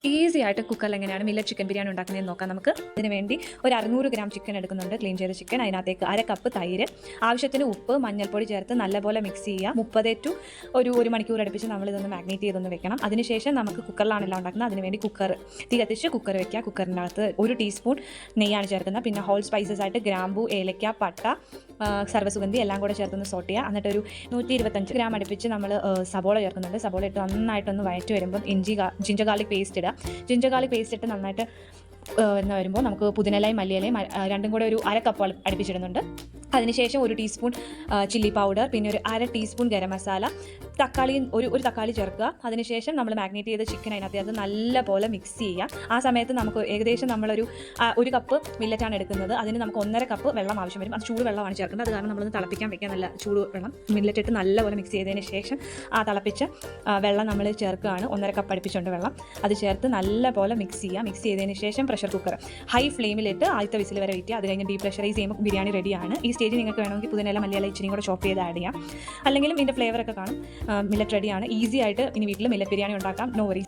Easy ആയിട്ട് കുക്കറിൽ എങ്ങനെയാണ് മില്ലറ്റ് ചിക്കൻ ബിരിയാണി ഉണ്ടാക്കുന്നതെന്ന് നോക്കാം നമുക്ക്. ഇതിന് വേണ്ടി ഒരു 600 ഗ്രാം ചിക്കൻ എടുക്കുന്നുണ്ട്, ക്ലീൻ ചെയ്ത ചിക്കൻ. അതിനകത്തേക്ക് 1/2 കപ്പ് തൈര്, ആവശ്യത്തിന് ഉപ്പ്, മഞ്ഞൾപ്പൊടി ചേർത്ത് നല്ലപോലെ മിക്സ് ചെയ്യുക. 30 to 1 മണിക്കൂർ അടുപ്പിച്ച് നമ്മളിതൊന്ന് മാഗ്നേറ്റ് ചെയ്തൊന്ന് വെക്കണം. അതിനുശേഷം നമുക്ക് കുക്കറിലാണല്ലോ ഉണ്ടാക്കുന്നത്, അതിനുവേണ്ടി തീ കത്തിച്ച് കുക്കർ വെക്കുക. കുക്കറിൻ്റെ അകത്ത് 1 ടീസ്പൂൺ നെയ്യാണ് ചേർക്കുന്നത്. പിന്നെ ഹോൾ സ്പൈസസ് ആയിട്ട് ഗ്രാമ്പൂ, ഏലക്ക, പട്ട, സർവ്വസുഗന്ധി എല്ലാം കൂടെ ചേർത്തൊന്ന് സോട്ട് ചെയ്യുക. എന്നിട്ട് ഒരു 125 ഗ്രാം അടുപ്പിച്ച് നമ്മൾ സബോള ചേർക്കുന്നുണ്ട്. സബോള ഇട്ട് നന്നായിട്ടൊന്ന് വഴറ്റി വരുമ്പോൾ ജിഞ്ചർ ഗാർലിക് പേസ്റ്റ് ഇടുക. ജിഞ്ചർ ഗാർലിക് പേസ്റ്റ് ഇട്ട് നന്നായിട്ട് എന്ന് വരുമ്പോൾ നമുക്ക് പുതിനയിലയും മല്ലിയിലയും രണ്ടും കൂടെ ഒരു 1/2 കപ്പ് അടുപ്പിച്ചിടുന്നുണ്ട്. അതിനുശേഷം 1 ടീസ്പൂൺ ചില്ലി പൗഡർ, പിന്നെ ഒരു 1/2 ടീസ്പൂൺ ഗരം മസാല, ഒരു തക്കാളി ചേർക്കുക. അതിനുശേഷം നമ്മൾ മാഗ്നേറ്റ് ചെയ്ത ചിക്കൻ അതിനകത്ത് നല്ലപോലെ മിക്സ് ചെയ്യുക. ആ സമയത്ത് നമുക്ക് ഏകദേശം നമ്മളൊരു 1 കപ്പ് മില്ലറ്റാണ് എടുക്കുന്നത്. അതിന് നമുക്ക് 1.5 കപ്പ് വെള്ളം ആവശ്യം വരും. അത് ചൂട് വെള്ളമാണ് ചേർക്കുന്നത്. അത് കാരണം നമ്മളൊന്ന് തിളപ്പിക്കാൻ വെക്കാൻ നല്ല ചൂട് വെള്ളം മില്ലറ്റ് ഇട്ട് നല്ലപോലെ മിക്സ് ചെയ്തതിന് ശേഷം ആ തിളപ്പിച്ച വെള്ളം നമ്മൾ ചേർക്കുകയാണ്. 1.5 കപ്പ് അടുപ്പിച്ചുകൊണ്ട് വെള്ളം അത് ചേർത്ത് നല്ലപോലെ മിക്സ് ചെയ്യുക. മിക്സ് ചെയ്തതിന് ശേഷം പ്രഷർ കുക്കർ ഹൈ ഫ്ലെയിമിലിട്ട് ആദ്യത്തെ വിസിൽ വരെ വെക്കുക. അത് കഴിഞ്ഞ് ഡീപ്രഷറൈസ് ചെയ്യുമ്പോൾ ബിരിയാണി റെഡിയാണ്. ഈ സ്റ്റേജിൽ നിങ്ങൾക്ക് വേണമെങ്കിൽ പുതിനയില, മല്ലിയില ഇച്ചിരി കൂടെ ചോപ്പ് ചെയ്ത് ആഡ് ചെയ്യാം. അല്ലെങ്കിലും ഇതിൻ്റെ ഫ്ലേവറൊക്കെ കാണും. മില്ലറ്റ് റെഡിയാണ്. ഈസി ആയിട്ട് ഇനി വീട്ടിൽ മില്ലറ്റ് ബിരിയാണി ഉണ്ടാക്കാം. No worries.